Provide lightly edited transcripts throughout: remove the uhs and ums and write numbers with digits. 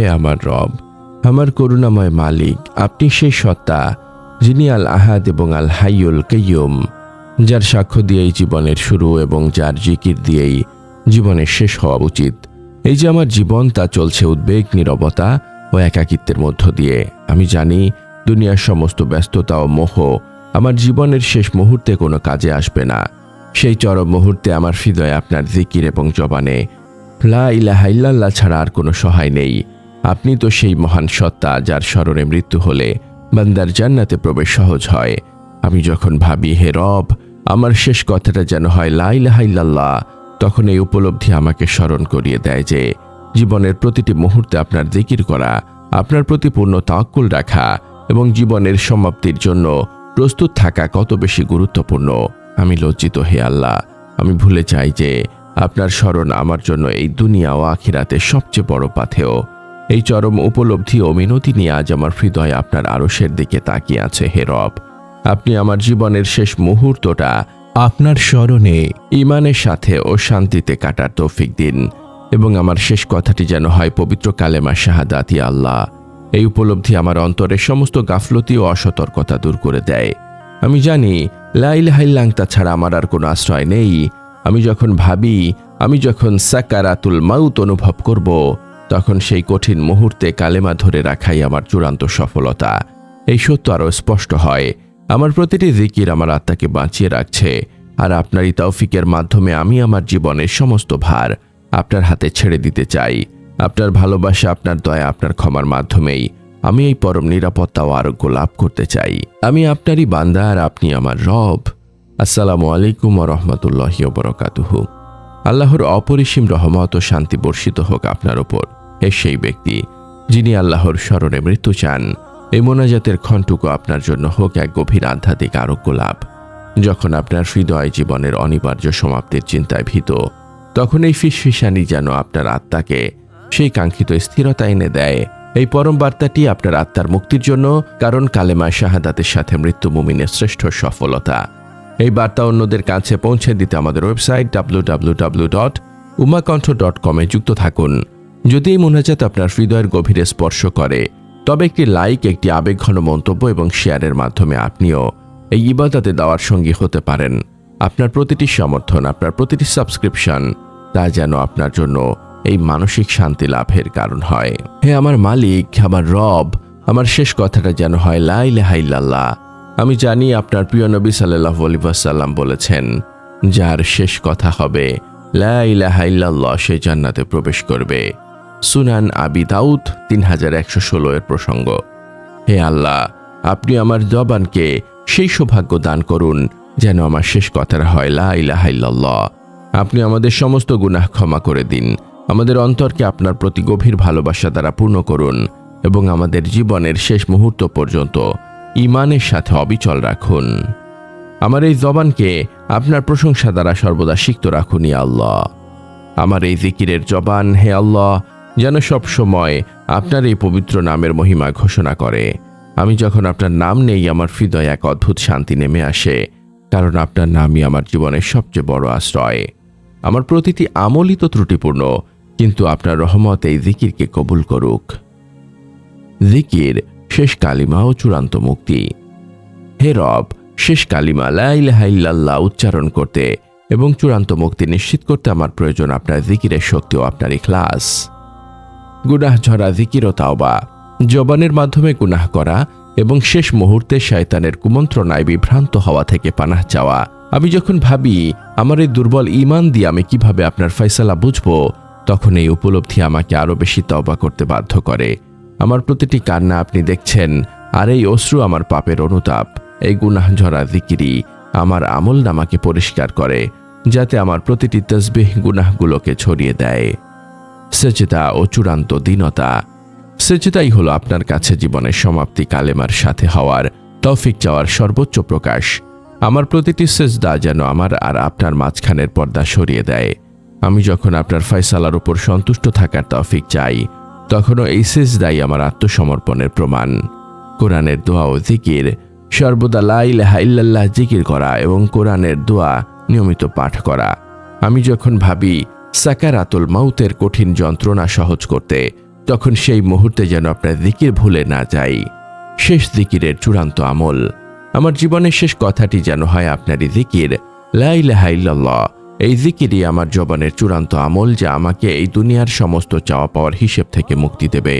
হে আমার রব, আমার করুণাময় মালিক, আপনি সেই সত্তা যিনি আল আহাদ এবং আল হাইয়ুল কাইয়ুম, যার সাক্ষ্য দিয়েই জীবনের শুরু এবং যার জিকির দিয়েই জীবনের শেষ হওয়া উচিত। এই যে আমার জীবন, তা চলছে উদ্বেগ, নীরবতা ও একাকিত্বের মধ্য দিয়ে। আমি জানি দুনিয়ার সমস্ত ব্যস্ততা ও মোহ আমার জীবনের শেষ মুহূর্তে কোনো কাজে আসবে না। সেই চরম মুহূর্তে আমার হৃদয়ে আপনার জিকির এবং জবানে লা ইলাহা ইল্লাল্লাহ ছাড়া আর কোনো সহায় নেই। আপনি তো সেই মহান সত্তা যার স্মরণে মৃত্যু হলে বান্দার জান্নাতে প্রবেশ সহজ হয়। আমি যখন ভাবি হে রব, আমার শেষ কথাটা যেন হয় লা ইলাহা ইল্লাল্লাহ, তখন এই উপলব্ধি আমাকে স্মরণ করিয়ে দেয় যে জীবনের প্রতিটি মুহূর্তে আপনার জিকির করা, আপনার প্রতি পূর্ণ তাওয়াক্কুল রাখা এবং জীবনের সমাপ্তির জন্য প্রস্তুত থাকা কত বেশি গুরুত্বপূর্ণ। আমি লজ্জিত হে আল্লাহ, আমি ভুলে যাই যে আপনার স্মরণ আমার জন্য এই দুনিয়া ও আখিরাতে সবচেয়ে বড় পাথেয়। এই চরম উপলব্ধি ও মিনতি নিয়ে আজ আমার হৃদয় আপনার আরশের দিকে তাকিয়ে আছে। হে রব, আপনি আমার জীবনের শেষ মুহূর্তটা আপনার স্মরণে ঈমানের সাথে ও শান্তিতে কাটার তৌফিক দিন এবং আমার শেষ কথাটি যেন হয় পবিত্র কালেমা শাহাদাত ইয়া আল্লাহ। এই উপলব্ধি আমার অন্তরের সমস্ত গাফলতি ও অসতর্কতা দূর করে দেয়। আমি জানি লা ইলাহা ইল্লাল্লাহ ছাড়া আমার আর কোনো আশ্রয় নেই। আমি যখন ভাবি, আমি যখন সাকারাতুল মাউত অনুভব করব, তখন সেই কঠিন মুহূর্তে কালেমা ধরে রাখাই আমার চূড়ান্ত সফলতা। এই সত্য আরও স্পষ্ট হয়। আমার প্রতিটি জিকির আমার আত্মাকে বাঁচিয়ে রাখছে, আর আপনারই তৌফিকের মাধ্যমে আমি আমার জীবনের সমস্ত ভার আপনার হাতে ছেড়ে দিতে চাই। আপনার ভালোবাসা, আপনার দয়া, আপনার ক্ষমার মাধ্যমেই আমি এই পরম নিরাপত্তা ও আরোগ্য লাভ করতে চাই। আমি আপনারই বান্দা আর আপনি আমার রব। আসসালামু আলাইকুম ওয়া রাহমাতুল্লাহি ওয়া বারাকাতুহু। আল্লাহর অপরিসীম রহমত ও শান্তি বর্ষিত হোক আপনার উপর। হে সেই ব্যক্তি যিনি আল্লাহর স্মরণে মৃত্যু চান, এই মোনাজাতের ক্ষণটুকু আপনার জন্য হোক এক গভীর আধ্যাত্মিক আরোগ্য লাভ। যখন আপনার হৃদয় জীবনের অনিবার্য সমাপ্তির চিন্তায় ভীত, তখন এই ফিসফিসানি যেন আপনার আত্মাকে সেই কাঙ্ক্ষিত স্থিরতা এনে দেয়। এই পরম বার্তাটি আপনার আত্মার মুক্তির জন্য, কারণ কালেমা শাহাদাতের সাথে মৃত্যু মুমিনের শ্রেষ্ঠ সফলতা। এই বার্তা অন্যদের কাছে পৌঁছে দিতে আমাদের ওয়েবসাইট www.umakonth.com এ যুক্ত থাকুন। যদি এই মোনাজাত আপনার হৃদয়ের গভীরে স্পর্শ করে, তবে একটি লাইক, একটি আবেগঘন মন্তব্য এবং শেয়ারের মাধ্যমে আপনিও এই ইবাদতে দাওয়ার সঙ্গী হতে পারেন। আপনার প্রতিটি সমর্থন, আপনার প্রতিটি সাবস্ক্রিপশন, তা যেন আপনার জন্য এই মানসিক শান্তি লাভের কারণ হয়। হে আমার মালিক, আমার রব, আমার শেষ কথাটা যেন হয় লা ইলাহা ইল্লাল্লাহ। আমি জানি আপনার প্রিয় নবী সাল্লাল্লাহু আলাইহি ওয়াসাল্লাম বলেছেন, যার শেষ কথা হবে লা ইলাহা ইল্লাল্লাহ, সে জান্নাতে প্রবেশ করবে। সুনান আবি দাউদ 3116 এর প্রসঙ্গ। হে আল্লাহ, আপনি আমার জবানকে সেই সৌভাগ্য দান করুন যেন আমার শেষ কথাটা হয় লা ইলাহা ইল্লাল্লাহ। আপনি আমাদের সমস্ত গুনাহ ক্ষমা করে দিন, আমাদের অন্তরকে আপনার প্রতি গভীর ভালোবাসা দ্বারা পূর্ণ করুন এবং আমাদের জীবনের শেষ মুহূর্ত পর্যন্ত ঈমানের সাথে অবিচল রাখুন। আমার এই জবানকে আপনার প্রশংসা দ্বারা সর্বদা সিক্ত রাখুন ইয়া আল্লাহ। আমার এই জিকিরের জবান, হে আল্লাহ, যেন সব সময় আপনার এই পবিত্র নামের মহিমা ঘোষণা করে। আমি যখন আপনার নাম নেই, আমার হৃদয়ে এক অদ্ভুত শান্তি নেমে আসে, কারণ আপনার নামই আমার জীবনের সবচেয়ে বড় আশ্রয়। আমার প্রতিটি আমলই তো ত্রুটিপূর্ণ, কিন্তু আপনার রহমত এই জিকিরকে কবুল করুক। জিকির, শেষ কালিমা ও চূড়ান্ত মুক্তি। হে রব, শেষ কালিমা লা ইলাহা ইল্লাল্লাহ উচ্চারণ করতে এবং চূড়ান্ত মুক্তি নিশ্চিত করতে আমার প্রয়োজন আপনার জিকিরের শক্তি ও আপনার ইখলাস। গুনাহ ঝরা জিকির ও তাওবা, জবানের মাধ্যমে গুনাহ করা এবং শেষ মুহূর্তে শয়তানের কুমন্ত্রণায় বিভ্রান্ত হওয়া থেকে পানাহ চাওয়া। আমি যখন ভাবি আমার এই দুর্বল ঈমান দিয়ে আমি কিভাবে আপনার ফয়সালা বুঝব, তখন এই উপলব্ধি আমাকে আরও বেশি তওবা করতে বাধ্য করে। আমার প্রতিটি কান্না আপনি দেখছেন, আর এই অশ্রু আমার পাপের অনুতাপ। এই গুনাহ ঝরা জিকিরই আমার আমল নামাকে পরিষ্কার করে, যাতে আমার প্রতিটি তাসবিহ গুনাহগুলোকে ছড়িয়ে দেয়। সেজদা ও চূড়ান্ত দীনতা। সেজদাই হলো আপনার কাছে জীবনের সমাপ্তি কালেমার সাথে হওয়ার তৌফিক চাওয়ার সর্বোচ্চ প্রকাশ। আমার প্রতিটি সেজদা যেন আমার আর আপনার মাঝখানের পর্দা সরিয়ে দেয়। আমি যখন আপনার ফয়সালার উপর সন্তুষ্ট থাকার তৌফিক চাই, তখনও এই সেজদাই আমার আত্মসমর্পণের প্রমাণ। কোরআনের দোয়া ও জিকির, সর্বদা লা ইলাহা ইল্লাল্লাহ জিকির করা এবং কোরআনের দোয়া নিয়মিত পাঠ করা। আমি যখন ভাবি সাকারাতুল মাউতের কঠিন যন্ত্রণা সহজ করতে, তখন সেই মুহূর্তে যেন আপনার জিকির ভুলে না যাই। শেষ জিকিরের চূড়ান্ত আমল, আমার জীবনের শেষ কথাটি যেন হয় আপনারই জিকির, লা ইলাহা ইল্লাল্লাহ। এই জিকিরই আমার জবানের চূড়ান্ত আমল, যা আমাকে এই দুনিয়ার সমস্ত চাওয়া পাওয়ার হিসেব থেকে মুক্তি দেবে।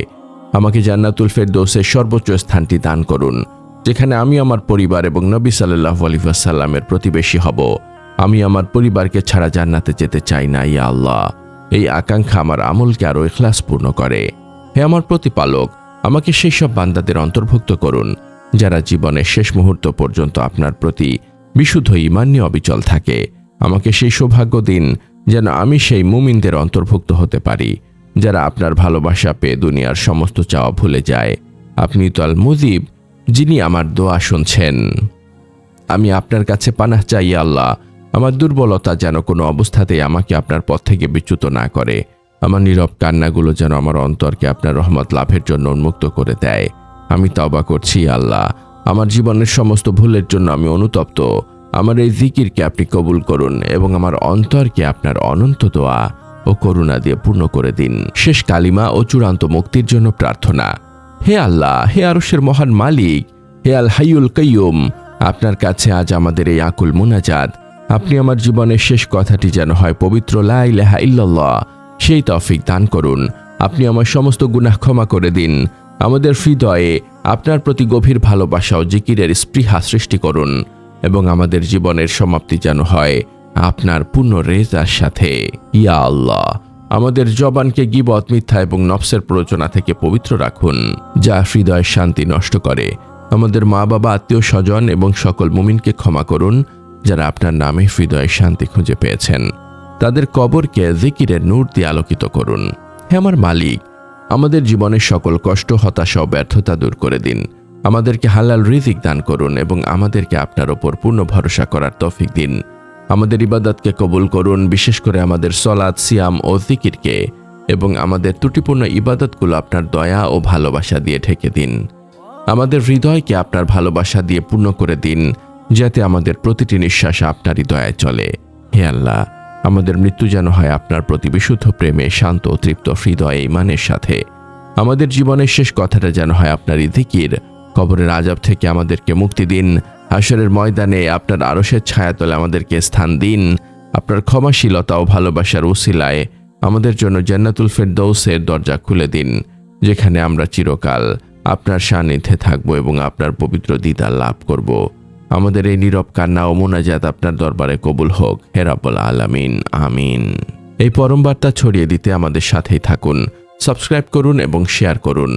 আমাকে জান্নাতুল ফেরদৌসের সর্বোচ্চ স্থানটি দান করুন, যেখানে আমি আমার পরিবার এবং নবী সাল্লাল্লাহু আলাইহি ওয়াসাল্লামের প্রতিবেশী হব। আমি আমার পরিবারকে ছাড়া জান্নাতে যেতে চাই না, ইয়া আল্লাহ। এই আকাঙ্ক্ষা আমার আমলকে আরও ইখলাসপূর্ণ করে। হে আমার প্রতিপালক, আমাকে সেই সব বান্দাদের অন্তর্ভুক্ত করুন যারা জীবনের শেষ মুহূর্ত পর্যন্ত আপনার প্রতি বিশুদ্ধ ঈমান নিয়ে অবিচল থাকে। আমাকে সেই সৌভাগ্য দিন যেন আমি সেই মুমিনদের অন্তর্ভুক্ত হতে পারি যারা আপনার ভালোবাসা পেয়ে দুনিয়ার সমস্ত চাওয়া ভুলে যায়। আপনি তো আল মুজিব, যিনি আমার দোয়া শুনছেন। আমি আপনার কাছে পানাহ চাই, আল্লাহ। আমার দুর্বলতা যেন কোনো অবস্থাতেই আমাকে আপনার পথ থেকে বিচ্যুত না করে। আমার নীরব কান্নাগুলো যেন আমার অন্তরকে আপনার রহমত লাভের জন্য উন্মুক্ত করে দেয়। আমি তওবা করছি, আল্লাহ। আমার জীবনের সমস্ত ভুলের জন্য আমি অনুতপ্ত। আমার এই জিকিরকে আপনি কবুল করুন এবং আমার অন্তরকে আপনার অনন্ত দোয়া ও করুণা দিয়ে পূর্ণ করে দিন। শেষ কালিমা ও চূড়ান্ত মুক্তির জন্য প্রার্থনা। হে আল্লাহ, হে আরশের মহান মালিক, হে আল হাইয়ুল কাইয়ুম, আপনার কাছে আজ আমাদের এই আকুল মুনাজাত। আপনি আমার জীবনের শেষ কথাটি যেন হয় পবিত্র লা ইলাহা ইল্লাল্লাহ, সেই তৌফিক দান করুন। আপনি আমার সমস্ত গুনাহ ক্ষমা করে দিন। আমাদের হৃদয়ে আপনার প্রতি গভীর ভালোবাসা ও জিকিরের স্পৃহা সৃষ্টি করুন এবং আমাদের জীবনের সমাপ্তি যেন হয় আপনার পূর্ণ রেজার সাথে, ইয়া আল্লাহ। আমাদের জবানকে গীবত, মিথ্যা এবং নফসের প্ররোচনা থেকে পবিত্র রাখুন, যা হৃদয়ের শান্তি নষ্ট করে। আমাদের মা বাবা, আত্মীয় স্বজন এবং সকল মুমিনকে ক্ষমা করুন যারা আপনার নামে হৃদয়ের শান্তি খুঁজে পেয়েছেন। তাদের কবরকে জিকিরের নূর দিয়ে আলোকিত করুন। হে আমার মালিক, আমাদের জীবনের সকল কষ্ট, হতাশা ও ব্যর্থতা দূর করে দিন। আমাদেরকে হালাল রিজিক দান করুন এবং আমাদেরকে আপনার ওপর পূর্ণ ভরসা করার তৌফিক দিন। আমাদের ইবাদতকে কবুল করুন, বিশেষ করে আমাদের সলাত, সিয়াম ও জিকিরকে, এবং আমাদের ত্রুটিপূর্ণ ইবাদতগুলো আপনার দয়া ও ভালোবাসা দিয়ে ঢেকে দিন। আমাদের হৃদয়কে আপনার ভালোবাসা দিয়ে পূর্ণ করে দিন, যাতে আমাদের প্রতিটি নিঃশ্বাস আপনারই দয়ায় চলে। হে আল্লাহ, আমাদের মৃত্যু যেন হয় আপনার প্রতি বিশুদ্ধ প্রেমে, শান্ত ও তৃপ্ত হৃদয়ে ঈমানের সাথে। আমাদের জীবনের শেষ কথাটা যেন হয় আপনারই জিকির। কবরের আযাব থেকে আমাদেরকে মুক্তি দিন। হাশরের ময়দানে আপনার আরশের ছায়াতলে আমাদেরকে স্থান দিন। আপনার ক্ষমাশীলতা ও ভালোবাসার উসিলায় আমাদের জন্য জান্নাতুল ফেরদৌসের দরজা খুলে দিন, যেখানে আমরা চিরকাল আপনার সান্নিধ্যে থাকব এবং আপনার পবিত্র দিদার লাভ করব। আমাদের এই নীরব কান্না ও মুনাজাত আপনার দরবারে কবুল হোক, হে রাব্বুল আলামিন। আমিন। এই পরম বার্তা ছড়িয়ে দিতে আমাদের সাথেই থাকুন। সাবস্ক্রাইব করুন এবং শেয়ার করুন।